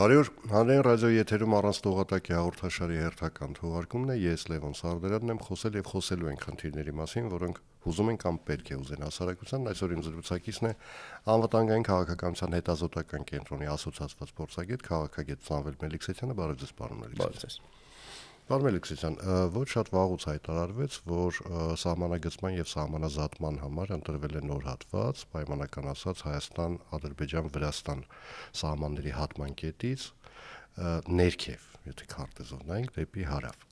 Բարի օր, հանրային ռադիոյի եթերում առանց տողատակի հաղորդաշարի հերթական թողարկումն է, ես Լևոն Սարդարյանն եմ, խոսել եւ խոսելու ենք խնդիրների մասին, որոնք հուզում են կամ պետք է ուզեն հասարակության, այսօր իմ զրուցակիցն է անվտանգային քաղաքականության հետազոտական կենտրոնի ասոցիացված փորձագետ, քաղաքագետ Սամվել Մելիքսեթյանը, բարև ձեզ, պարոն Մելիքսեթյան։ Պարոն Մելիքսեթյան, ոչ շատ վաղուց հայտարարվեց, որ սահմանագծման եւ սահմանազատման համար ընտրվել է նոր հատված, պայմանական ասած Հայաստան-Ադրբեջան-Վրաստան սահմանների հատման կետից ներքև, եթե քարտեզով նայենք դեպի հարավ։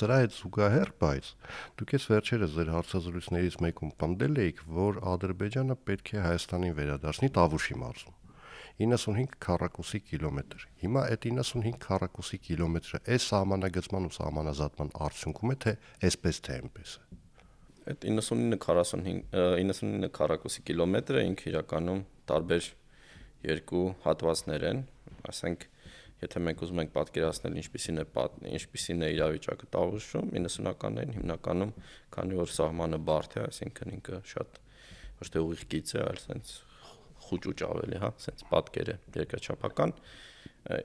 Սրա հետ զուգահեռ, բայց դուք ես վերջերս ձեր հարցազրույցներից մեկում պնդել եք, որ Ադրբեջանը պետք է Հայաստանին վերադարձնի Տավուշի մարզում 95 քառակուսի կիլոմետր։ Հիմա այդ 95 քառակուսի կիլոմետրը այս սահմանագծման ու սահմանազատման արդյունքում է, թե այսպես թե այնպես է։ Այդ 99 քառակուսի կիլոմետրը ինքը իրականում տարբեր երկու հատվածներ են, ասենք, եթե մենք ուզում ենք պատկերացնել ինչպիսին է իրավիճակը Տավուշում 90-ականներին հիմնականում, քանի որ սահմանը բարդ է, այսինքն ինքը շատ ոչ թե ուղիղ գիծ է, այլ sense խուճուճ ավելի, հա, sense պատկեր է երկրաչափական,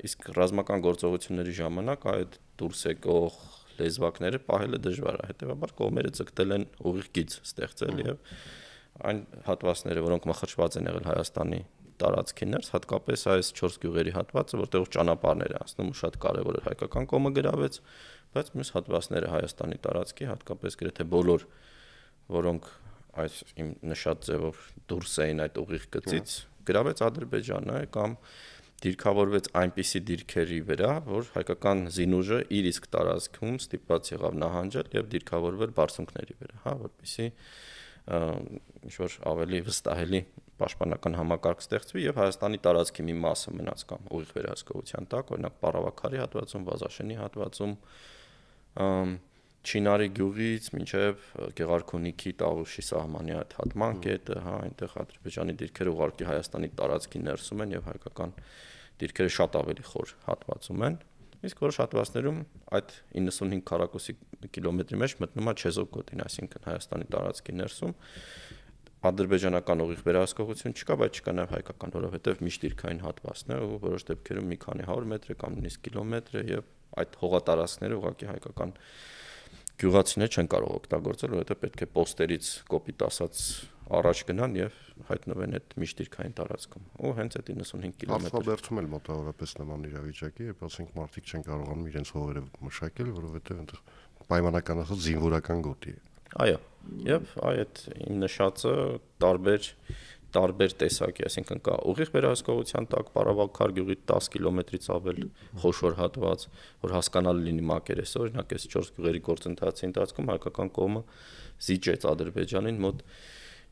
իսկ ռազմական գործողությունների ժամանակ այդ դուրս եկող լեզվակները պահելը դժվար է, հետեւաբար կողմերը ցկտել են ուղիղ գիծ ստեղծել եւ այն հատվածները, որոնք մխրճված են եղել Հայաստանի տարածքի ներս, հատկապես այս 4 գյուղերի հատվածը, որտեղ ճանապարհներ է անցնում ու շատ կարևոր է հայկական կողմը գրավեց, բայց մյուս հատվածները Հայաստանի տարածքի, հատկապես գրեթե բոլոր, որոնք այս իմ նշած ձևով դուրս էին այդ ուղիղ գծից, գրավեց Ադրբեջանը կամ դիրքավորվեց այնպիսի դիրքերի վրա, որ հայկական զինուժը իր իսկ տարածքում ստիպված եղավ նահանջել եւ դիրքավորվել բարձունքների վրա, հա, որպեսզի ինչ-որ ավելի վստահելի պաշտպանական համակարգ ստեղծվի եւ Հայաստանի տարածքի մի մասը մնաց կամ ուղիղ վերահսկողության տակ, օրինակ Պարավաքարի հատվածում, Վազաշենի հատվածում, Չինարի գյուղից մինչև Գեղարքունիքի Տավուշի սահմանի այդ հատման կետը, հա, այնտեղ Ադրբեջանի դիրքերը ուղղակի Հայաստանի տարածքի ներսում են եւ հայկական դիրքերը շատ ավելի խոր հատվածում են, իսկ որոշ հատվածներում այդ 95 քառակուսի կիլոմետրի մեջ մտնում է Չեզոք գոտին, այսինքն Հայաստանի տարածքի ներսում ադրբեջանական ուղիղ վերահսկողություն չկա, բայց չկա նաեւ հայկական, որովհետեւ միջդիրքային հատվածն է ու որոշ դեպքերում մի քանի 100 մետր կամ նույնիսկ կիլոմետր է եւ այդ հողատարածքները ուղղակի հայկական գյուղացիներ չեն կարող օգտագործել, որովհետեւ պետք է պոստերից կոպիտ ասած առաջ գնան եւ հայտնվեն այդ միջդիրքային տարածքում։ Ու հենց այդ 95 կիլոմետր։ Արցախաբերդում էլ մոտավորապես նման իրավիճակի, երբ ասենք մարդիկ չեն կարողանում իրենց հողերը մշակել, որովհետեւ այնտեղ պայմանական ասած զինվորական գոտի է։ Այո, եւ այդ իմ նշածը տարբեր տեսակի, այսինքն կա ուղիղ վերահսկողության տակ Պարավաքար գյուղի 10 կիլոմետրից ավել խոշոր հատված, որ հասկանալի լինի մակերեսը, օրինակ այս 4 գյուղերի գործընթացի ընթացքում հայկական կողմը զիջեց Ադրբեջանին մոտ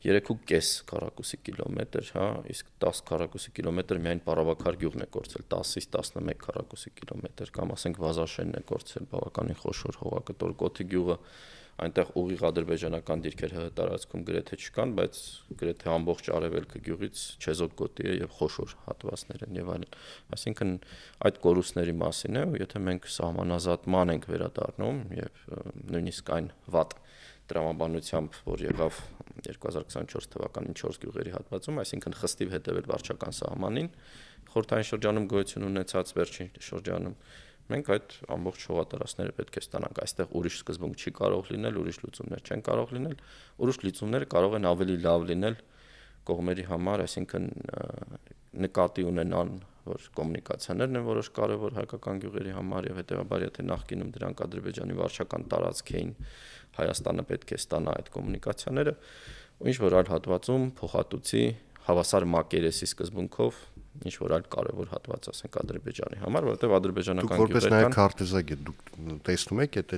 3.5 քառակուսի կիլոմետր, հա, իսկ 10 քառակուսի կիլոմետր միայն Պարավաքար գյուղն է կորցել, 10-ից 11 քառակուսի կիլոմետր, կամ ասենք Վազաշենն է կորցել, բավականին խոշոր հողակտոր Կոթի գյուղը, այնտեղ ուղիղ ադրբեջանական դիրքեր տարածքում գրեթե չկան, բայց գրեթե ամբողջ արևելքը գյուղից Չեզոք գոտի է եւ խոշոր հատվածներ են եւ այլն։ Այսինքն այդ կորուստների մասին է, ու եթե մենք սահմանազատման ենք վերադառնում եւ նույնիսկ այն վատ տրամաբանությամբ, որ եղավ 2024 թվականին 4 գյուղերի հատվածում, այսինքն խստիվ հետևել վարչական սահմանին, խորհրդային շրջանում գոյություն ունեցած վերջին շրջանում, մենք այդ ամբողջ հողատարածքները պետք է ստանանք։ Այստեղ ուրիշ սկզբունք չի կարող լինել, ուրիշ լուծումներ չեն կարող լինել, ուրիշ լուծումները կարող են ավելի լավ լինել կողմերի համար, այսինքն նկատի ունենան, որ կոմունիկացիաներն են որոշ կարևոր հայկական գյուղերի համար եւ հետեւաբար եթե նախկինում դրանք Ադրբեջանի վարչական տարածք էին, Հայաստանը պետք է ստանա այդ կոմունիկացիաները, ու ինչ որ այլ հատվածում փոխհատուցի հավասար մակերեսի սկզբունքով ինչ որ այլ կարևոր հատված ասենք Ադրբեջանի համար, որովհետեւ ադրբեջանական գյուղերն որպես նաև քարտեզագետ դուք տեսնում եք այդ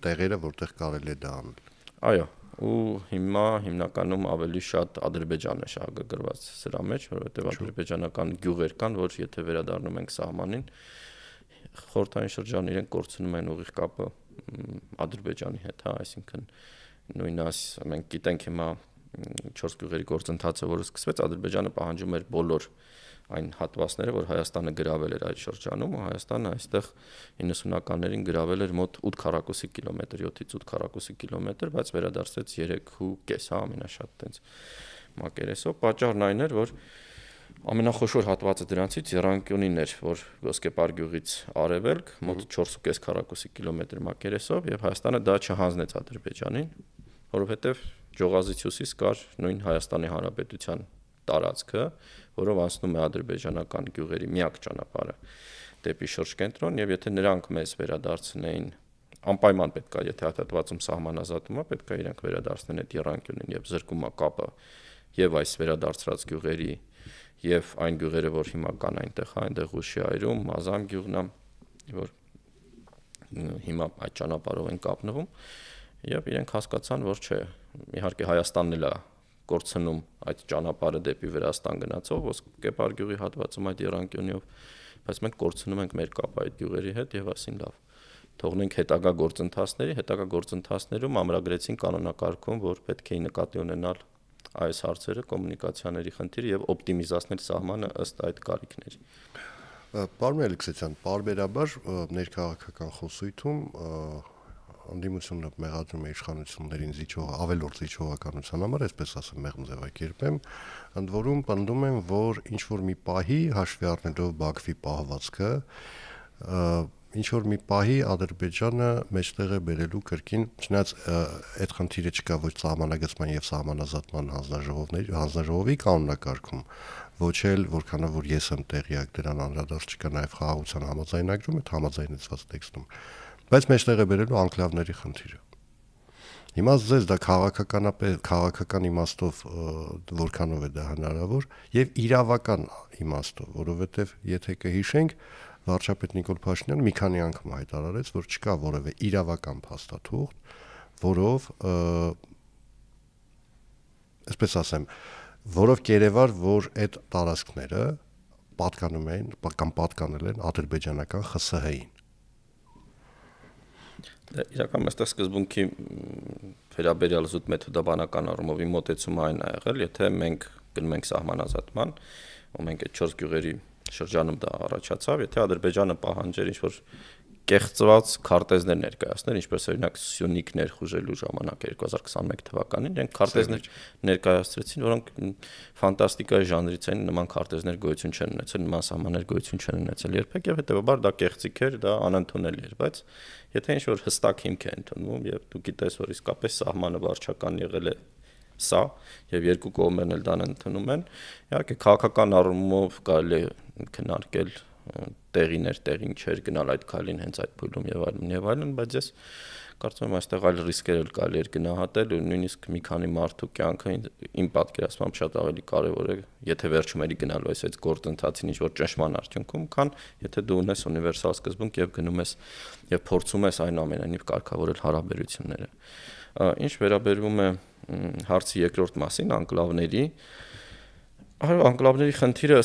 տեղերը, որտեղ կարելի է դա անել։ Այո, ու հիմա հիմնականում ավելի շատ Ադրբեջանն է շահագրգռված սրա մեջ, որովհետեւ ադրբեջանական գյուղեր կան, որ եթե վերադառնում ենք սահմանին, խորհրդային շրջանը իրենք կորցնում են ուղիղ կապը Ադրբեջանի հետ, հա, այսինքն նույնս մենք գիտենք հիմա 4 գյուղերի գործընթացը, որը սկսվեց, Ադրբեջանը պահանջում էր բոլոր այն հատվածները, որ Հայաստանը գրավել էր այդ շրջանում, ու Հայաստանը այստեղ 90-ականներին գրավել էր մոտ 8 քառակուսի կիլոմետր, 7-ից 8 քառակուսի կիլոմետր, բայց վերադարձեց 3.5, հա, ամենաշատ տենց մակերեսով։ Պատճառն այն էր, որ Ամենախոշոր հատվածը դրանցից Եռանկյունին էր, որ Ոսկեպար գյուղից արևելք, մոտ 4.5 քառակուսի կիլոմետր մակերեսով, եւ Հայաստանը դա չհանձնեց Ադրբեջանին, որովհետեւ Ջողազից հյուսիս կար նույն Հայաստանի Հանրապետության տարածքը, որով անցնում է ադրբեջանական գյուղերի միակ ճանապարհը դեպի շրջկենտրոն, եւ եթե նրանք մեզ վերադարձնեին, անպայման պետք է, եթե հատվածում սահմանազատում է, պետք է իրենք վերադարձնեն այդ Եռանկյունին եւ զրկումա կապը եւ այս վերադարձրած գյուղերի եւ այն գյուղերը, որ հիմա կան այնտեղ Ղուշիայրում, Մազամ գյուղն է, որ հիմա այդ ճանապարհով են կապնվում, եւ իրենք հասկացան, որ չէ, իհարկե Հայաստանն էլ է կորցնում այդ ճանապարհը դեպի Վրաստան գնացող Ոսկեպար գյուղի հատվածում այդ Եռանկյունիով, բայց մենք կորցնում ենք մեր կապը այդ գյուղերի հետ եւ ասին լավ, թողնենք հետագա գործընթացներում ամրագրեցին կանոնակարգում, որ պետք է նկատի ունենալ այս հարցերը, կոմունիկացիաների խնդիրը եւ օպտիմիզացնել սահմանը ըստ այդ կարիքների։ Պարոն Ալեքսեյան, բարբերաբար ներքաղաքական խոսույթում անդիմությունը մեղադրում է իշխանություններին ավելորդ զիջողականության համար, այսպես ասեմ, մեղմ ձևակերպեմ, ընդ որում պնդում են, որ ինչ որ մի պահի հաշվի առնելով Բաքվի պահվածքը, ինչ որ մի պահի Ադրբեջանը մեջտեղ է բերելու կրկին, չնայած այդ խնդիրը չկա ոչ սահմանագծման եւ սահմանազատման հանձնաժողովի կանոնակարգում, ոչ էլ որքանով որ ես եմ տեղյակ, դրան անդրադարձ չկա նաեւ խաղաղության համաձայնագրում, այդ համաձայնեցված տեքստում, բայց մեջտեղ է բերելու անկլավների խնդիրը։ Հիմա ձեզ դա քաղաքական իմաստով որքանով է դա հնարավոր եւ իրավական իմաստով, որովհետեւ եթե կհիշենք վարչապետ Նիկոլ Փաշինյանը մի քանի անգամ հայտարարեց, որ չկա որևէ իրավական փաստաթուղթ, որով այսպես ասեմ, որով կերևար, որ այդ տարածքները պատկանում են կամ պատկանել են ադրբեջանական ԽՍՀ-ին։ Իրականում այստեղ սկզբունքի վերաբերյալ զուտ մեթոդաբանական առումով իմ մոտեցումը այն է եղել, եթե մենք գնում ենք սահմանազատման, ու մենք այդ 4 գյուղերի շրջանում դա առաջացավ, եթե Ադրբեջանը պահանջեր ինչ-որ կեղծված քարտեզներ ներկայացներ, ինչպես օրինակ Սյունիք ներխուժելու ժամանակ 2021 թվականին, իրենք քարտեզներ ներկայացրեցին, որոնք ֆանտաստիկայի ժանրից են, նման քարտեզներ գոյություն չեն ունեցել, նման սահմաններ գոյություն չեն ունեցել երբեք, եւ հետեւաբար դա կեղծիք էր, դա անընդունելի էր, բայց եթե ինչ-որ հստակ հիմք է ընդունվում եւ դու գիտես, որ իսկապես սահմանը վարչական եղել է սա եւ երկու կողմերն էլ դան ընդունում են, իհարկե քաղաքական առումով կարելի է քննարկել տեղին չէր գնալ այդ քայլին հենց այդ փուլում եւ այլն, բայց ես կարծում եմ այստեղ այլ ռիսկեր էլ կարելի էր գնահատել ու նույնիսկ մի քանի մարդու կյանքը իմ պատկերացմամբ շատ ավելի կարեւոր է, եթե վերջում էլի գնալու ես այդ գործընթացին ինչ-որ ճնշման արդյունքում, քան եթե դու ունես ունիվերսալ սկզբունք եւ գնում ես եւ փորձում ես այնուամենայնիվ կարգավորել հարաբերությունները։ Ինչ վերաբերվում է հարցի երկրորդ մասին, անկլավների, անկլավների խնդիրը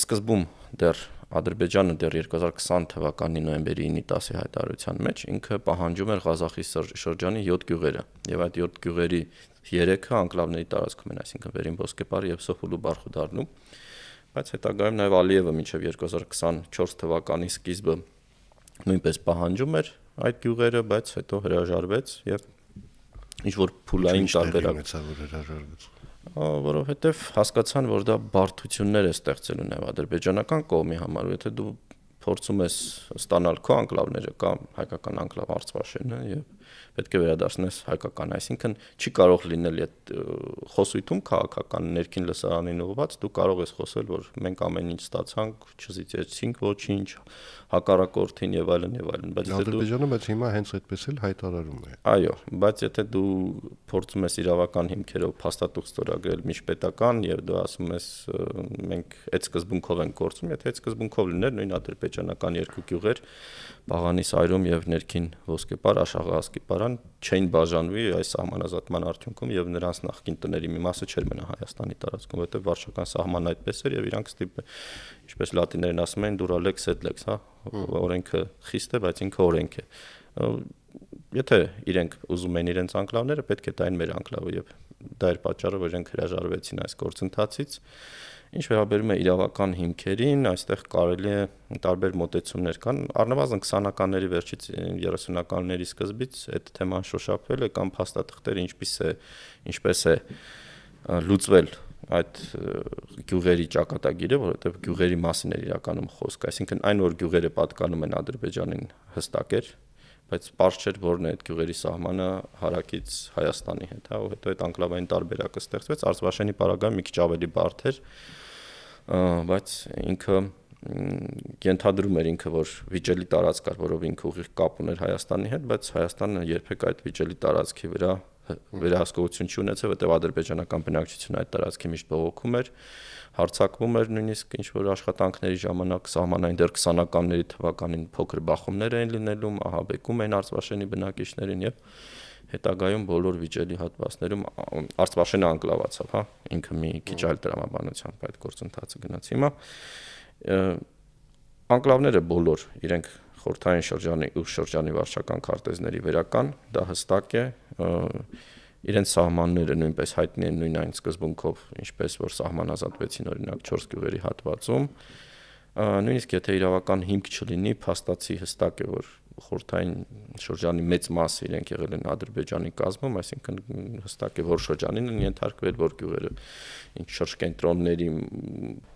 սկզբում դեռ Ադրբեջանը դեռ 2020 թվականի նոյեմբերի 9-10-ի հայտարարության մեջ ինքը պահանջում էր Ղազախի շրջանի 7 գյուղերը, եւ այդ 7 գյուղերի 3-ը անկլավների տարածքում են, այսինքն Վերին Ոսկեպար եւ Սոֆուլու Բարխուդարնում, բայց հետագայում նաեւ Ալիևը մինչեւ 2024 թվականի սկիզբը նույնպես պահանջում էր այդ գյուղերը, բայց հետո հրաժարվեց եւ ինչ որ փուլային տարբերակ որովհետև հասկացան, որ դա բարդություններ է ստեղծելու նաև ադրբեջանական կողմի համար, եթե դու փորձում ես ստանալ քո անկլավները կամ հայկական անկլավ Արցախը եւ պետք է վերադարձնես հայկական, այսինքն չի կարող լինել այդ խոսույթում քաղաքական ներքին լսարանին ուղղված, դու կարող ես խոսել, որ մենք ամեն ինչ ստացանք, չզիջեցինք ոչինչ, հակառակորդին եւ այլն, բայց Ադրբեջանը բայց հիմա հենց այդպես էլ հայտարարում է։ Այո, բայց եթե դու փորձում ես իրավական հիմքերով փաստաթուղթ ստորագրել միջպետական եւ դու ասում ես մենք այդ սկզբունքով ենք գործում, եթե այդ սկզբունքով լիներ նույն ադրբեջանական երկու գյուղեր Բաղանի Սայրում եւ ներքին Ոսկեպար Աշաղասկիպարան չէին բաժանվի այս սահմանազատման արդյունքում եւ նրանց նախկին տների մի մասը չէր մնա Հայաստանի տարածքում, որտեղ վարչական սահմանն այդպես էր եւ իրանք ինչպես լատիներեն ասում են dura lex et lex, հա, օրենքը խիստ է, բայց ինքը օրենք է։ Եթե իրենք ուզում են իրենց անկլավները, պետք է տային մեր անկլավը եւ դա էր պատճառը, որ իրենք հրաժարվեցին այս գործընթացից։ Ինչ վերաբերում է իրավական հիմքերին, այստեղ կարելի է տարբեր մոտեցումներ կան, առնվազն 20-ականների վերջից 30-ականների սկզբից այդ թեման շոշափվել է կամ փաստաթղթերը ինչպես է լուծվել այդ գյուղերի ճակատագիրը, որովհետև գյուղերի մասին էր իրականում խոսքը, այսինքն այն որ գյուղերը պատկանում են Ադրբեջանին հստակ էր, բայց պարզ չէր որն է այդ գյուղերի սահմանը հարակից Հայաստանի հետ, հա, ու հետո այդ անկլավային տարբերակը ստեղծվեց, Արցախի պարագայում մի քիչ ավելի բարդ էր, բայց ինքը ենթադրում էր ինքը որ վիճելի տարածք կար, որով ինքը ուղիղ կապ ուներ Հայաստանի հետ, բայց Հայաստանը երբեք այդ վիճելի տարածքի վրա վերահսկողություն չունեցավ, որտեղ ադրբեջանական բնակչությունը այդ տարածքի միշտ բողոքում էր, հարձակվում էր նույնիսկ ինչ որ աշխատանքների ժամանակ սահմանային դեռ 20-ականների թվականին փոքր բախումներ էին լինելու, ահաբեկում էին Արցախի բնակիչներին եւ հետագայում բոլոր վիճելի հատվածներում Արցախը անկլավացավ, հա, ինքը մի քիչ այլ տրամաբանությամբ այդ գործընթացը գնաց հիմա անկլավները բոլոր իրենք խորհրդային շրջանի ու շրջանի վարչական քարտեզների վերական, դա հստակ է, իրենց սահմանները նույնպես հայտնի են նույն այն սկզբունքով, ինչպես որ սահմանազատվեցին օրինակ 4 գյուղերի հատվածում, նույնիսկ եթե իրավական հիմք չլինի, փաստացի հստակ է, որ խորհրդային շրջանի մեծ մասը իրենք եղել են Ադրբեջանի կազմում, այսինքն հստակ է, որ շրջանին են ենթարկվել, որ գյուղերը ինչ շրջկենտրոնների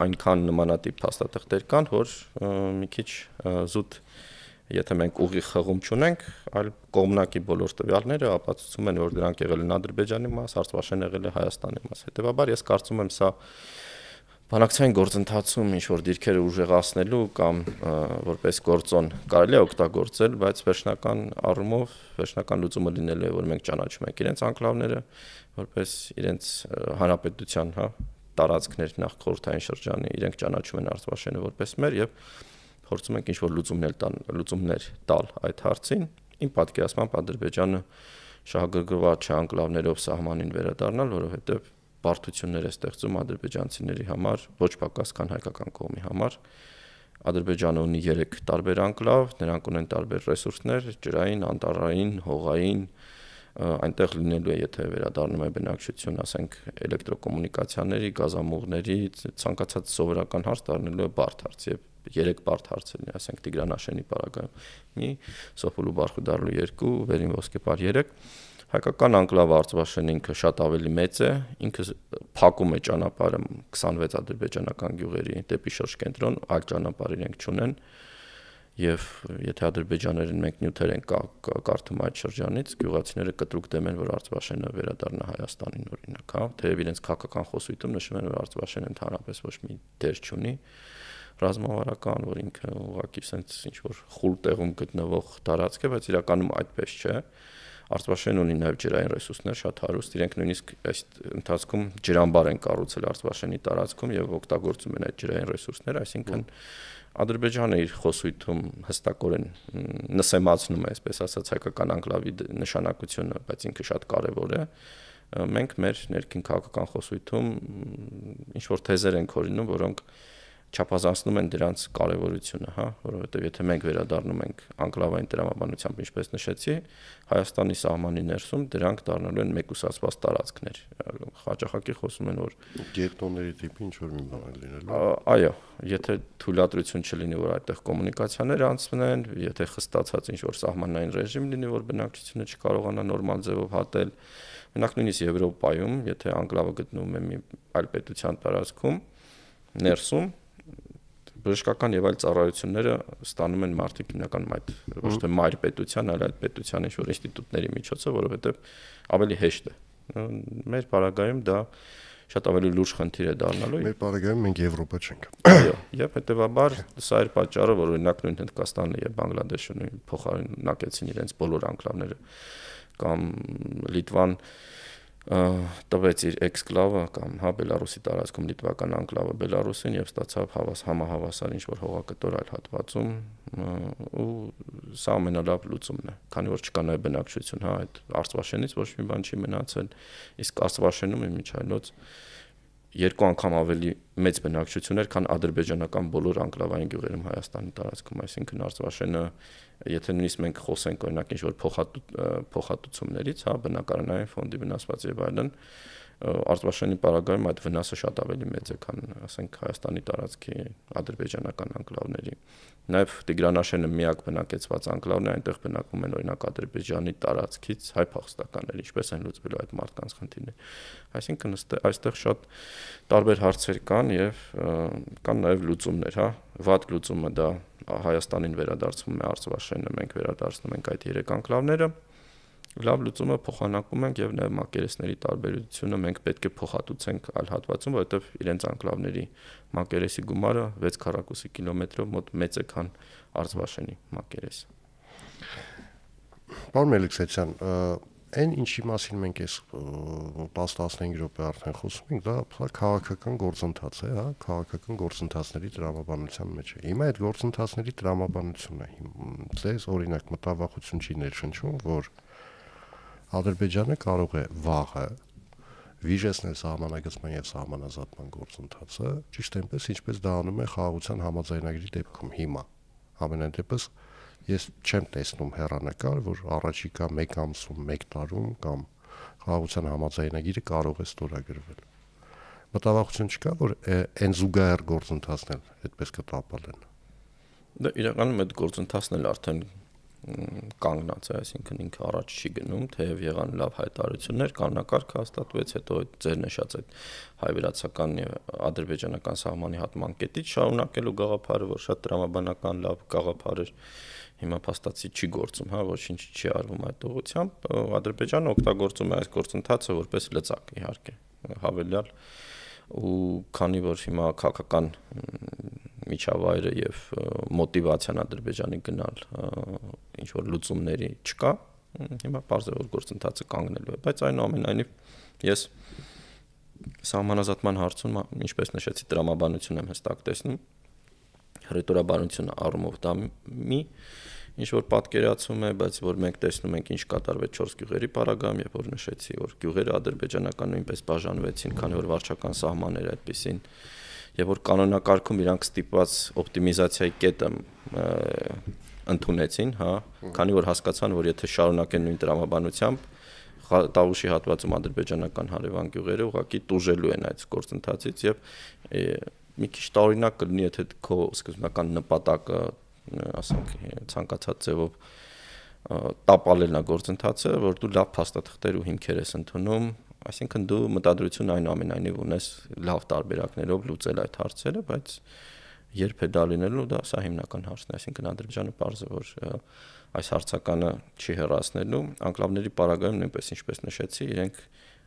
այնքան նմանատիպ փաստաթղթեր կան, որ մի քիչ զուտ եթե մենք ուղիղ խաղում չունենք, այլ կողմնակի բոլոր տվյալները ապացուցում են, որ դրանք եղել են Ադրբեջանի մաս, Արցախն եղել է Հայաստանի մաս։ Հետևաբար ես կարծում եմ սա բանակցային գործընթացում ինչ որ դիրքերը ուժեղացնելու կամ որպես գործոն կարելի է օգտագործել, բայց վերջնական առումով վերջնական լուծումը լինելու է, որ մենք ճանաչում ենք իրենց անկլավները, որպես իրենց հանրապետության, հա, տարածքներ նախ խորհրդային շրջանի, իրենք ճանաչում են Արցախը որպես մեր եւ փորձում ենք ինչ որ լուծումներ տալ այդ հարցին։ Իմ պատկերացմամբ Ադրբեջանը շահագրգռված չէ անկլավներով սահմանին վերադառնալ, որովհետեւ բարդություններ է ստեղծում ադրբեջանցիների համար, ոչ պակաս քան հայկական կողմի համար։ Ադրբեջանը ունի 3 տարբեր անկլավ, նրանք ունեն տարբեր ռեսուրսներ, ջրային, անտառային, հողային, այնտեղ լինելու է, եթե վերադառնում է բնակչություն, ասենք, էլեկտրոկոմունիկացիաների, գազամուղների, ցանկացած սովորական հարց դառնալու է բարդ հարց եւ 3 բարդ հարցեր, ասենք Տիգրանաշենի պարագայում մի, Սոֆուլու Բարխուդարլու 2, Վերին Ոսկեպար 3 Հայկական անկլավը Արցախն ինքը շատ ավելի մեծ է, ինքը փակում է ճանապարհը 26 ադրբեջանական գյուղերի դեպի շրջկենտրոն, այլ ճանապարհ իրենք չունեն եւ եթե ադրբեջաներն մենք նյութեր են կարդում այդ շրջանից, գյուղացիները կտրուկ դեմ են, որ Արցախը վերադառնա Հայաստանին օրինակ, հա, թեև իրենց քաղաքական խոսույթում նշում են, որ Արցախն ընդհանրապես ոչ մի դեր չունի ռազմավարական, որ ինքը ուղղակի sense ինչ որ խուլ տեղում գտնվող տարածք է, բայց իրականում այդպես չէ։ Արցախն ունի նաև ջրային ռեսուրսներ շատ հարուստ, իրենք նույնիսկ այս ընթացքում ջրամբար են կառուցել Արցախի տարածքում եւ օգտագործում են այդ ջրային ռեսուրսները, այսինքն Ադրբեջանը իր խոսույթում հստակորեն նսեմացնում է, այսպես ասած, հայկական անկլավի նշանակությունը, բայց ինքը շատ կարեւոր է։ Մենք մեր ներքին քաղաքական խոսույթում ինչ որ թեզեր ենք օրինում, որոնք չափազանցնում են դրանց կարևորությունը, հա, որովհետև եթե մենք վերադառնում ենք անկլավային տրամաբանությամբ, ինչպես նշեցի, Հայաստանի սահմանի ներսում դրանք դառնալու են մեկուսացված տարածքներ։ Հաճախակի խոսում են, որ գետոնների տիպի ինչ որ մի բան է լինելու։ Այո, եթե թույլատրություն չլինի, որ այդտեղ կոմունիկացիաներ անցնեն, եթե խստացած ինչ որ սահմանային ռեժիմ լինի, որ բնակչությունը չկարողանա նորմալ ձևով հատել, մենակ նույնիսկ Եվրոպայում, եթե անկլավը գտնվում է մի այլ պետության տարածքում, ներսում բժշկական եւ այլ ծառայությունները ստանում են մարդիկ հիմնականում այդ ոչ թե մայր պետության, այլ այդ պետության ինչ-որ ինստիտուտների միջոցով, որովհետեւ ավելի հեշտ է։ Մեր պարագայում դա շատ ավելի լուրջ խնդիր է դառնալու։ Մեր պարագայում մենք Եվրոպա չենք։ Այո, եւ հետեւաբար սա էր պատճառը, որ օրինակ նույն Հնդկաստանը եւ Բանգլադեշը նույն փոխանակեցին իրենց բոլոր անկլավները կամ Լիտվան տվեց իր էքսկլավը կամ հա Բելարուսի տարածքում լիտվական անկլավը Բելարուսին եւ ստացավ համահավասար ինչ որ հողակտոր այլ հատվածում ու սա ամենալավ լուծումն է, քանի որ չկա նաեւ բնակչություն, հա այդ Արցախից ոչ մի բան չի մնացել, իսկ Արցախում իմիջայլոց 2 անգամ ավելի մեծ բնակչություն էր, քան ադրբեջանական բոլոր անկլավային գյուղերում Հայաստանի տարածքում, այսինքն Արցախը, եթե նույնիսկ մենք խոսենք օրինակ ինչ որ փոխհատուցումներից, հա, բնակարանային ֆոնդի վնասված եւ այլն, Արտվաշենի պարագայում այդ վնասը շատ ավելի մեծ է, քան ասենք Հայաստանի տարածքի ադրբեջանական անկլավների։ Նաև Տիգրանաշենը միակ բնակեցված անկլավն է, այնտեղ բնակվում են օրինակ Ադրբեջանի տարածքից հայ փախստականներ, ինչպես են լուծվելու այդ մարդկանց խնդիրները։ Այսինքն այստեղ շատ տարբեր հարցեր կան եւ կան նաև լուծումներ, հա։ Վատ լուծումը դա Հայաստանին վերադարձվում է Արցվաշենը, մենք վերադարձնում ենք այդ 3 անկլավները։ Լավ լուծումը փոխանակում ենք եւ նաեւ մակերեսների տարբերությունը մենք պետք է փոխհատուցենք այլ հատվածում, որովհետեւ իրենց անկլավների մակերեսի գումարը 6 քառակուսի կիլոմետրով մոտ մեծ է, քան Արցվաշենի մակերեսը։ Պարոն Մելիքսեթյան, այն ինչի մասին մենք այս 10-15 րոպե արդեն խոսում ենք, դա քաղաքական գործընթաց է, հա, քաղաքական գործընթացների տրամաբանության մեջ է։ Հիմա այդ գործընթացների տրամաբանությունը ձեզ օրինակ մտավախություն չի ներշնչում, որ Ադրբեջանը կարող է վաղը վիժեցնել սահմանագծման եւ սահմանազատման գործընթացը, ճիշտ այնպես ինչպես դա անում է խաղաղության համաձայնագրի դեպքում հիմա։ Ամենայն դեպս ես չեմ տեսնում հեռանկար, որ առաջիկա 1 ամսում, 1 տարում կամ խաղաղության համաձայնագիրը կարող է ստորագրվել։ Մտավախություն չկա, որ այն զուգահեռ գործընթացն էլ այդպես կտապալեն։ Դա իրականում այդ գործընթացն էլ արդեն կանգնած է, այսինքն ինքը առաջ չի գնում, թեև եղան լավ հայտարարություններ, կանոնակարգը հաստատվեց, հետո ձեր նշած այդ հայ-վրացական եւ ադրբեջանական սահմանի հատման կետից շարունակելու գաղափարը, որ շատ տրամաբանական լավ գաղափար էր, հիմա փաստացի չի գործում, հա, ոչինչ չի արվում այդ ուղղությամբ։ Ադրբեջանը օգտագործում է այս գործընթացը որպես լծակ, իհարկե, հավելյալ ու քանի որ հիմա քաղաքական միջավայրը եւ մոտիվացիան Ադրբեջանի գնալ ինչ որ լուծումների չկա, հիմա պարզ է որ գործընթացը կանգնելու է, բայց այնուամենայնիվ ես սահմանազատման հարցում, ինչպես նշեցի, տրամաբանություն եմ հստակ տեսնում, հռետորաբանությունը առումով դա մի ինչ որ պատկերացում է, բայց որ մենք տեսնում ենք ինչ կատարվեց 4 գյուղերի պարագայում, երբ որ նշեցի, որ գյուղերը ադրբեջանական նույնպես բաժանվեցին, քանի որ վարչական սահմանները այդպեսին, եւ որ կանոնակարգում իրանք ստիպված օպտիմիզացիայի կետը ընդունեցին, հա, քանի որ հասկացան, որ եթե շարունակեն նույն տրամաբանությամբ, Տավուշի հատվածում ադրբեջանական հարևան գյուղերը ուղղակի տուժելու են այդ գործընթացից եւ մի քիչ տարօրինակ կլինի, եթե քո սկզբնական նպատակը ասենք ցանկացած ձևով տապալելն է գործընթացը, որ դու լավ փաստաթղթեր ու հիմքեր ես ընդունում, այսինքն դու մտադրություն այնուամենայնիվ ունես լավ տարբերակներով լուծել այդ հարցերը, բայց երբ է դա լինելու, դա սա հիմնական հարցն է, այսինքն Ադրբեջանը պարզ է, որ այս հարցականը չի հեռացնելու, անկլավների պարագայում նույնպես ինչպես նշեցի, իրենք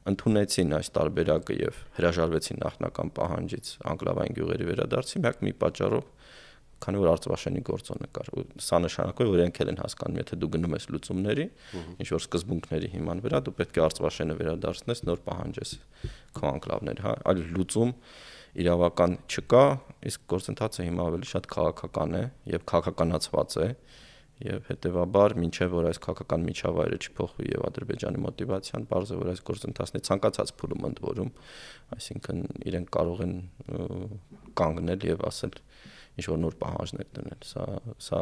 ընդունեցին այս տարբերակը եւ հրաժարվեցին նախնական պահանջից անկլավային գյուղերի վերադարձի, միակ մի պատճառով, քանի որ Արցվաշենի գործոնը կար, ու սա նշանակում է, որ իրենք են հասկանում, եթե դու գնում ես լուծումների, ինչ որ սկզբունքների հիման վրա, դու պետք է Արցվաշենը վերադարձնես, նոր պահանջես քո անկլավներ, հա, այլ լուծում իրավական չկա, իսկ գործընթացը հիմա ավելի շատ քաղաքական է եւ քաղաքականացված է եւ հետեւաբար մինչեւ որ այս քաղաքական միջավայրը չփոխվի եւ Ադրբեջանի մոտիվացիան բարձ է որ այս գործընթացն է ցանկացած փուլում ընդ որում, այսինքն իրենք կարող են կանգնել եւ ասել ինչ որ նոր պահանջներ դնել, սա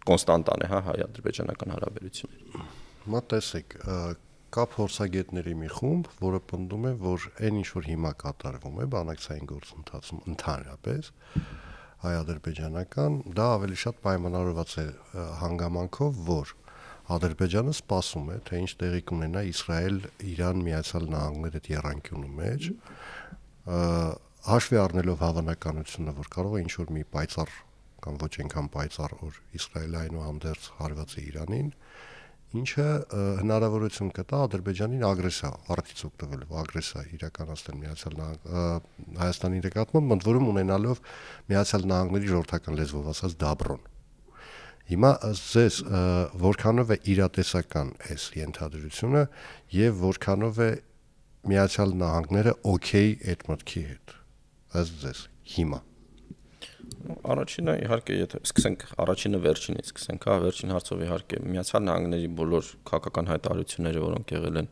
կոնստանտան է, հա, հայ-ադրբեջանական հարաբերությունները։ Մա տեսեք, կա փորձագետների մի խումբ, որը պնդում է, որ այն ինչ որ հիմա կատարվում է բանակցային գործընթացում ընդհանրապես հայ-ադրբեջանական, դա ավելի շատ պայմանավորված է հանգամանքով, որ Ադրբեջանը սպասում է, թե ինչ տեղի կունենա Իսրայել-Իրան Միացյալ Նահանգների հետ եռանկյունու մեջ, հաշվի առնելով հավանականությունը, որ կարող է ինչ որ մի պայծառ կամ ոչ այնքան պայծառ օր Իսրայելը այնուհանդերձ հարված է Իրանին, ինչը հնարավորություն կտա Ադրբեջանին ագրեսիա, արդից օգտվելով ագրեսիա իրականացնել Հայաստանի նկատմամբ, ընդ որում ունենալով Միացյալ Նահանգների ժողովրդական լեզվով ասած դաբրոն։ Հիմա ձեզ որքանով է իրատեսական այս ենթադրությունը եւ որքանով է Միացյալ Նահանգները օքեյ այդ մտքի հետ։ Ըստ ձեզ հիմա Առաջինը իհարկե եթե սկսենք առաջինը վերջինից սկսենք, հա, վերջին հարցով իհարկե Միացյալ Նահանգների բոլոր քաղաքական հայտարարությունները, որոնք եղել են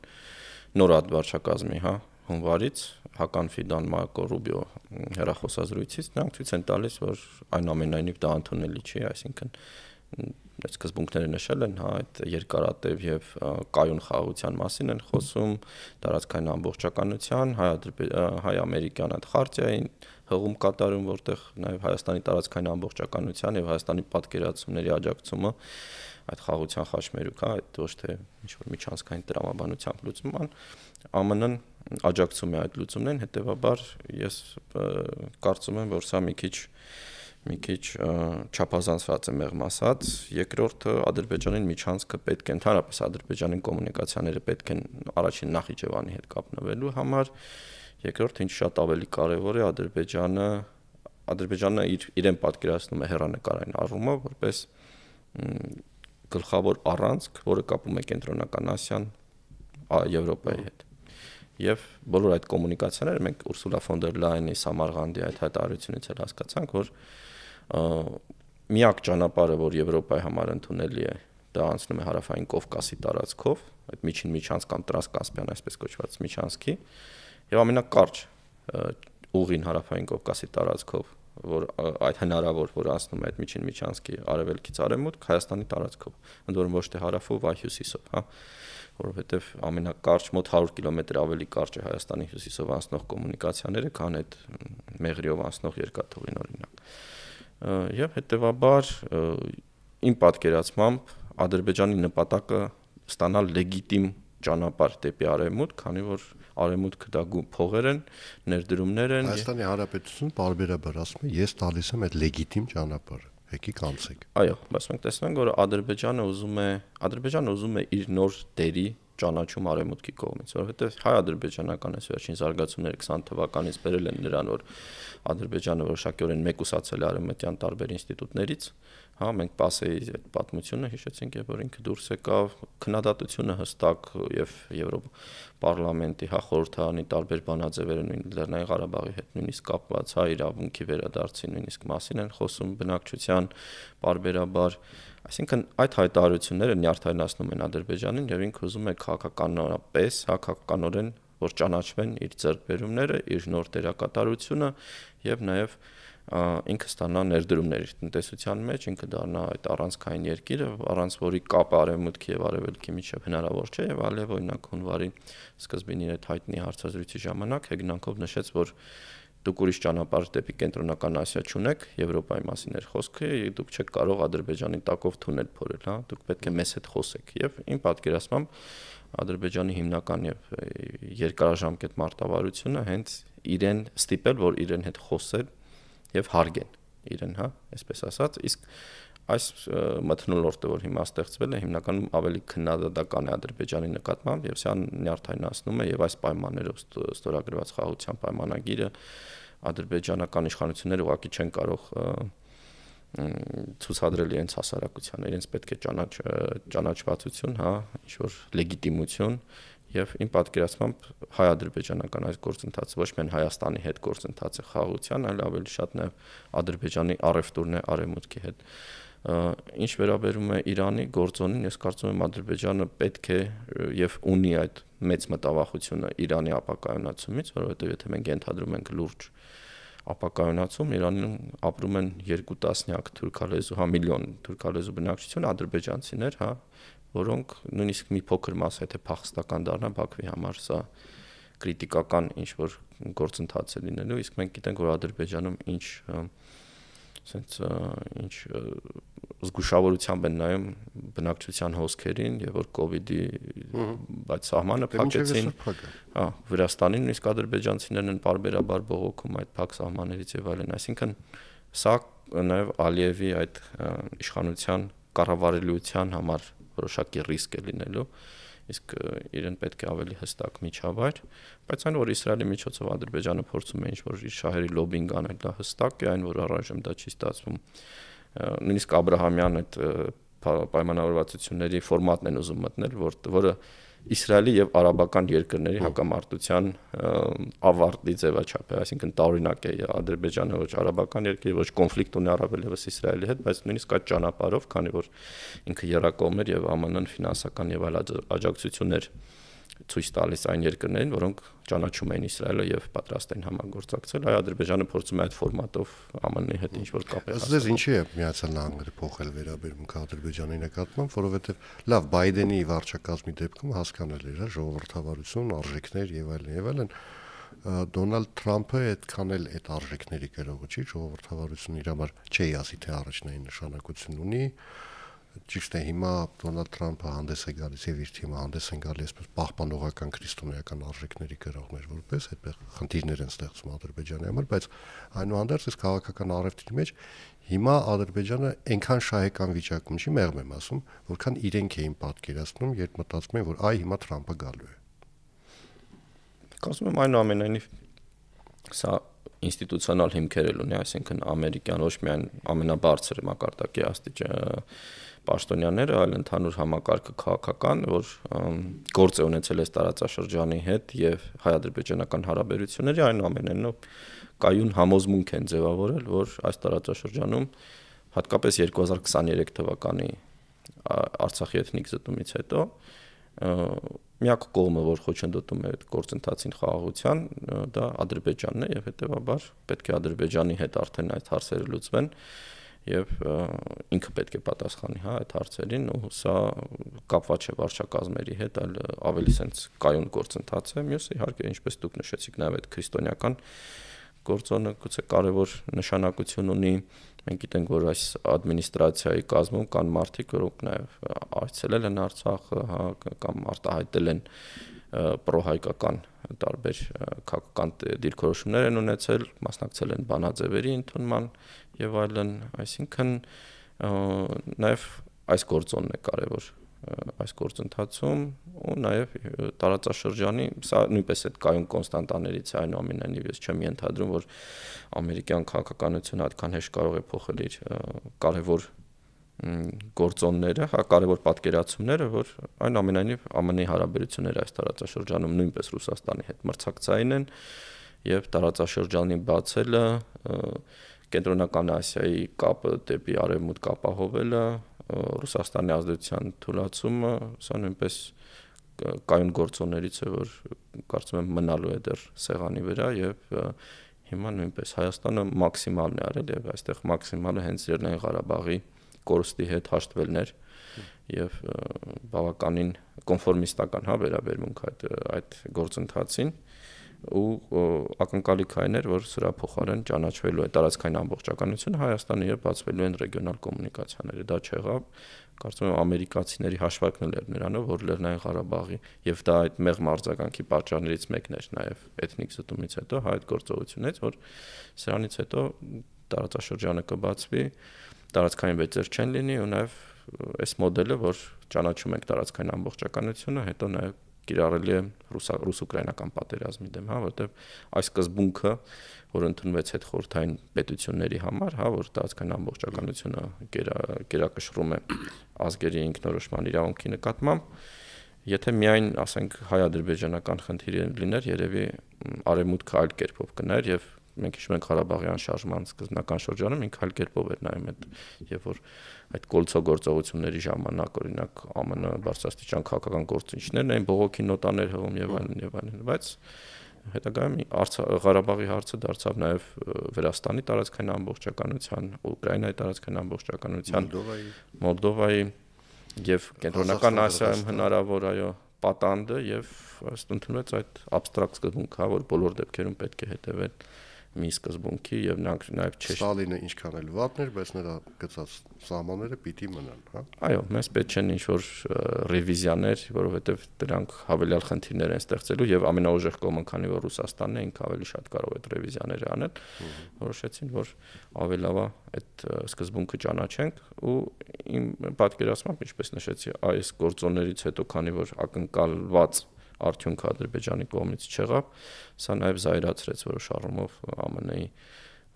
նոր ադվարչակազմի, հա, հունվարից, Հական Ֆիդան, Մարկո Ռուբիո հեռախոսազրույցից, նրանք ցույց են տալիս, որ այնուամենայնիվ դա ընդունելի չի, այսինքն սկզբունքները նշել են, հա, այդ երկարատև եւ կայուն խաղաղության մասին են խոսում, տարածքային ամբողջականության, հայ-ամերիկյան այդ խարտիային հղում կատարում, որտեղ նաեւ Հայաստանի տարածքային ամբողջականության եւ Հայաստանի պատկերացումների աջակցումը այդ խաղաղության խաչմերուկ, հա, այդ ոչ թե ինչ որ միջանցքային տրամաբանությամբ լուծման, ԱՄՆ-ն աջակցում է այդ լուծումներին, հետեւաբար ես կարծում եմ, որ սա մի քիչ չափազանցված է մեղմ ասած, երկրորդը Ադրբեջանին միջանցքը պետք է ընդհանրապես Ադրբեջանի կոմունիկացիաները պետք են առաջին Նախիջևանի հետ կապնվելու համար, երկրորդը ինչ շատ ավելի կարևոր է Ադրբեջանը իրեն պատկերացնում է հեռանկարային առումով որպես գլխավոր առանցք, որը կապում է Կենտրոնական Ասիան Եվրոպայի հետ։ Եվ բոլոր այդ կոմունիկացիաները մենք Ուրսուլա ֆոն դեր Լայենի Սամարղանդի այդ հայտարարությունից էլ հասկացանք, որ միակ ճանապարհը, որ Եվրոպայի համար ընդունելի է, դա անցնում է հարավային Կովկասի տարածքով, այդ միջին միջանցք կամ տրանսկասպիան այսպես կոչված միջանցքի, եւ ամենակարճ ուղին հարավային Կովկասի տարածքով, որ այդ հնարավոր որ անցնում է այդ միջին միջանցքի արևելքից արևմուտք Հայաստանի տարածքով, ընդ որում ոչ թե հարավով, այլ հյուսիսով, հա, որովհետեւ ամենակարճ մոտ 100 կիլոմետր ավելի կարճ է Հայաստանի հյուսիսով անցնող կոմունիկացիաները, քան այդ Մեղրիով անցնող երկաթուղին օրինակ։ Եվ հետեւաբար իմ պատկերացմամբ Ադրբեջանի նպատակը ստանալ լեգիտիմ ճանապարհ դեպի արևմուտք, քանի որ արևմուտքը դա փողեր են, ներդրումներ են։ Հայաստանի Հանրապետությունը բարբերաբար ասում է, ես տալիս եմ այդ լեգիտիմ ճանապարհը, եկեք անցեք։ Այո, բայց մենք տեսնում ենք, որ Ադրբեջանը ուզում է իր նոր դերի ճանաչում արևմուտքի կողմից, որովհետև հայ-ադրբեջանական այս վերջին զարգացումները 20 թվականից բերել են նրան, որ Ադրբեջանը որոշակիորեն մեկուսացել է արևմտյան տարբեր ինստիտուտներից, հա, մենք ՊԱՍԵ-ի այդ պատմությունը հիշեցինք, եւ որ ինքը դուրս եկավ, քննադատությունը հստակ եւ Եվրոպարլամենտի, հա, խորհրդարանի տարբեր բանաձևերը նույն Լեռնային Ղարաբաղի հետ նույնիսկ կապված, հա, իրավունքի վերադարձի նույնիսկ մասին են խոսում բնակչության բարբերաբար, այսինքն այդ հայտարարությունները նյարդայնացնում են Ադրբեջանին եւ ինքը ուզում է քաղաքականորապես, հա, քաղաքականորեն որ ճանաչվեն իր ձեռքբերումները, իր նոր դերակատարությունը եւ նաեւ ինքը ստանա ներդրումներ իր տնտեսության մեջ, ինքը դառնա այդ առանցքային երկիրը, առանց որի կապը արևմուտքի եւ արևելքի միջեւ հնարավոր չէ եւ Ալիև օրինակ հունվարի սկզբին իր այդ հայտնի հարցազրույցի ժամանակ հեգնանքով նշեց, որ դուք ուրիշ ճանապարհ դեպի Կենտրոնական Ասիա չունեք, Եվրոպայի մասին էր խոսքը, դուք չեք կարող Ադրբեջանի տակով թունել փորել, հա, դուք պետք է մեզ հետ խոսեք եւ իմ պատկերացմամբ Ադրբեջանի հիմնական եւ երկարաժամկետ մարտավարությունը հենց իրեն ստիպել, որ իրեն հետ խոսել եւ հարգեն իրեն, հա, այսպես ասած, իսկ այս մթնոլորտը, որ հիմա ստեղծվել է, հիմնականում ավելի քննադատական է Ադրբեջանի նկատմամբ եւ սա նյարդայնացնում է եւ այս պայմաններով ստորագրված խաղաղության պայմանագիրը ադրբեջանական իշխանությունները ուղղակի չեն կարող ցուցադրել իրենց հասարակությանը, իրենց պետք է ճանաչվածություն, հա, ինչ-որ լեգիտիմություն եւ իմ պատկերացմամբ հայ-ադրբեջանական այս գործընթացը ոչ միայն Հայաստանի հետ գործընթաց է խաղաղության, այլ ավելի շատ նաեւ Ադրբեջանի առևտուրն է արևմուտքի հետ։ Ինչ վերաբերում է Իրանի գործոնին, ես կարծում եմ Ադրբեջանը պետք է եւ ունի այդ մեծ մտավախությունը Իրանի ապակայունացումից, որովհետեւ եթե մենք ենթադրում ենք լուրջ ապակայունացում, Իրանում ապրում են 2 տասնյակ թուրքալեզու, հա, միլիոն թուրքալեզու բնակչություն, ադրբեջանցիներ, հա, որոնք նույնիսկ մի փոքր մաս եթե փախստական դառնա Բաքվի համար, սա քրիտիկական ինչ որ գործընթաց է լինելու, իսկ մենք գիտենք, որ Ադրբեջանում ինչ զգուշավորությամբ են նայում բնակչության հոսքերին եւ որ կոവിഡ്ի բայց սահմանը փակեցին, հա, Վրաստանին նույնիսկ ադրբեջանցիներն են բարբերաբար բողոքում այդ փակ սահմաններից եւ այլն, այսինքն սա նաեւ Ալիևի այդ իշխանության կառավարելիության համար որոշակի ռիսկ է լինելու, իսկ իրեն պետք է ավելի հստակ միջավայր, բայց այն որ Իսրայելի միջոցով Ադրբեջանը փորձում է ինչ-որ իր շահերի լոբինգ անել, դա հստակ է, այն որ առայժմ դա չի ստացվում, նույնիսկ Աբրահամյան այդ պայմանավորվածությունների ֆորմատն են ուզում մտնել, որը Իսրայելի եւ արաբական երկրների հակամարտության ավարտի ձևաչափ է, այսինքն տարօրինակ է Ադրբեջանը ոչ արաբական երկիր, ոչ կոնֆլիկտ ունի առավելևս Իսրայելի հետ, բայց նույնիսկ այդ ճանապարհով, քանի որ ինքը երակողմեր եւ ԱՄՆ-ն ֆինանսական եւ այլ աջակցություններ ցույց տալիս այն երկրներին, որոնք ճանաչում են Իսրայելը եւ պատրաստ են համագործակցել, այ Ադրբեջանը փորձում է այդ ֆորմատով ԱՄՆ-ի հետ ինչ-որ կապեր հաստատել։ Ըստ ինչի է Միացյալ Նահանգները փոխել վերաբերմունքը Ադրբեջանի նկատմամբ, որովհետեւ լավ Բայդենի վարչակազմի դեպքում հասկանալի էր, ժողովրդավարություն, արժեքներ եւ այլն։ Դոնալդ Թրամփը այդքան էլ այդ արժեքների գրողը չի, ժողովրդավարությունը իր համար չի ասի թե առաջնային նշանակություն ունի։ Ճիշտ է, հիմա Դոնալդ Թրամփը հանդես է գալիս եւ իր թիմը հանդես են գալիս այսպես պահպանողական քրիստոնեական արժեքների գրողներ որպես այդպես խնդիրներ են ստեղծում Ադրբեջանի համար, բայց այնուհանդերձ այս քաղաքական առևտրի մեջ հիմա Ադրբեջանը այնքան շահեկան վիճակում չի, մեղմ եմ ասում, որքան իրենք էին պատկերացնում, երբ մտածում են, որ այ հիմա Թրամփը գալու է։ Կարծում եմ այնուամենայնիվ սա ինստիտուցիոնալ հիմքեր ունի, այսինքն ամերիկյան ոչ միայն ամենաբարձր մակարդակի աստիճան պաշտոնյաները, այլ ընդհանուր համակարգը քաղաքական, որ գործ է ունեցել այս տարածաշրջանի հետ եւ հայ-ադրբեջանական հարաբերությունների, այնուամենայնիվ կայուն համոզմունք են ձևավորել, որ այս տարածաշրջանում հատկապես 2023 թվականի Արցախի էթնիկ զտումից հետո միակ կողմը, որ խոչընդոտում է այդ գործընթացին խաղաղության, դա Ադրբեջանն է եւ հետեւաբար պետք է Ադրբեջանի հետ արդեն այդ հարցերը լուծվեն եւ ինքը պետք է պատասխանի այդ հարցերին ու սա կապված չէ վարչակազմերի հետ, այլ ավելի sense կայուն գործընթաց է։ Մյուսը իհարկե ինչպես դուք նշեցիք նաեւ այդ քրիստոնեական գործոնը գուցե կարևոր նշանակություն ունի։ Մենք գիտենք, որ այս ադմինիստրացիայի կազմում կան մարդիկ, որոնք նաև այցելել են Արցախ, կամ արտահայտել են պրոհայկական տարբեր քաղաքական դիրքորոշումներ են ունեցել, մասնակցել են բանաձևերի ընդունման եւ այլն, այսինքն նաև այս գործոնն է կարևոր այս գործընթացում ու նաև տարածաշրջանի սա նույնպես այդ կայուն կոնստանտաներից է այնուամենայնիվ ես չեմ ենթադրում որ ամերիկյան քաղաքականությունը այդքան հեշտ կարող է փոխել իր կարևոր գործոնները, կարևոր պատկերացումները, որ այնուամենայնիվ ԱՄՆ-ի հարաբերությունները այս տարածաշրջանում նույնպես Ռուսաստանի հետ մրցակցային են եւ տարածաշրջանի բացելը Կենտրոնական Ասիայի կապը դեպի արևմուտք ապահովելը Ռուսաստանի ազդեցության թուլացումը, սա նույնպես կայուն գործոններից է, որ կարծում եմ մնալու է դեռ սեղանի վրա եւ հիմա նույնպես Հայաստանը մաքսիմալն է արել եւ այստեղ մաքսիմալը հենց Լեռնային Ղարաբաղի կորստի հետ հաշտվելն էր եւ բավականին կոնֆորմիստական վերաբերմունք այդ գործընթացին ու ակնկալիքային էր, որ սրա փոխարեն ճանաչվելու է տարածքային ամբողջականությունը Հայաստանի եւ բացվելու են ռեգիոնալ կոմունիկացիաները։ Դա չեղավ, կարծում եմ ամերիկացիների հաշվարկն էր նրանով, որ Լեռնային Ղարաբաղի եւ դա այդ մեղմ արձագանքի պատճառներից մեկն էր նաեւ էթնիկ զտումից հետո այդ գործողությունից, որ սրանից հետո տարածաշրջանը կբացվի, տարածքային վեճեր չեն լինի ու նաեւ այս մոդելը, որ ճանաչում ենք տարածքային ամբողջականությունը, հետո նաեւ կիրառելի է ռուս-ուկրաինական պատերազմի դեմ, որտեղ այս սկզբունքը, որ ընդունվեց հետխորհրդային պետությունների համար, որ տարածքային ամբողջականությունը գերակշռում է ազգերի ինքնորոշման իրավունքի նկատմամբ, եթե միայն, ասենք, հայ-ադրբեջանական խնդիրը լիներ, երևի արևմուտքը այլ կերպով կներ եւ մենք հիշում ենք Ղարաբաղի անշարժման սկզբնական շրջանում ինքը այլ կերպով էր նայում այդ եւ որ այդ կոլցո գործողությունների ժամանակ օրինակ ԱՄՆ բարձրաստիճան քաղաքական գործիչներն էին բողոքի նոտաներ հղում եւ այլն, բայց հետագայում Ղարաբաղի հարցը դարձավ նաեւ Վրաստանի տարածքային ամբողջականության, Ուկրաինայի տարածքային ամբողջականության, Մոլդովայի եւ Կենտրոնական Ասիայում հնարավոր պատանդը եւ ըստ ընդունվեց այդ абստրակտ սկզբունքը, որ բոլոր դեպքերում պետք է հետեւել մի սկզբունքի եւ նրանք նաեւ չէ Ստալինը ինչքան էլ վատներ, բայց նրա գծած սահմանները պիտի մնան, Այո, մեզ պետք չեն ինչ-որ ռևիզիաներ, որովհետեւ դրանք հավելյալ խնդիրներ են ստեղծելու եւ ամենաուժեղ կողմը, քանի որ Ռուսաստանն է, ինքը ավելի շատ կարող է այդ ռևիզիաները անել, որոշեցին, որ ավելի լավ է այդ սկզբունքը ճանաչենք ու իմ պատկերացմամբ, ինչպես նշեցի, այս գործոններից հետո, քանի որ ակնկալված արդյունքը Ադրբեջանի կողմից չեղավ, սա նաև զայրացրեց որոշ առումով ԱՄՆ-ի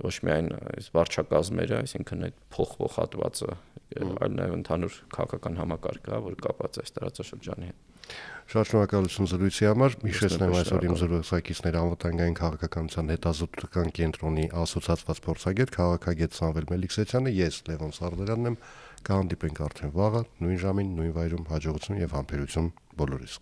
ոչ միայն այս վարչակազմերը, այսինքն այդ փոխվող հատվածը, այլ նաև ընդհանուր քաղաքական համակարգը, որ կապված է այս տարածաշրջանի հետ։ Շատ շնորհակալություն զրույցի համար։ Հիշեցնեմ այսօր իմ զրուցակիցներ անվտանգային քաղաքականության հետազոտական կենտրոնի ասոցիացված փորձագետ, քաղաքագետ Սամվել Մելիքսեթյանը, ես Լևոն Սարդարյանն եմ, կհանդիպենք արդեն վաղը, նույն ժամին, նույն վայրում, հաջողություն եւ համբերություն բոլորիս։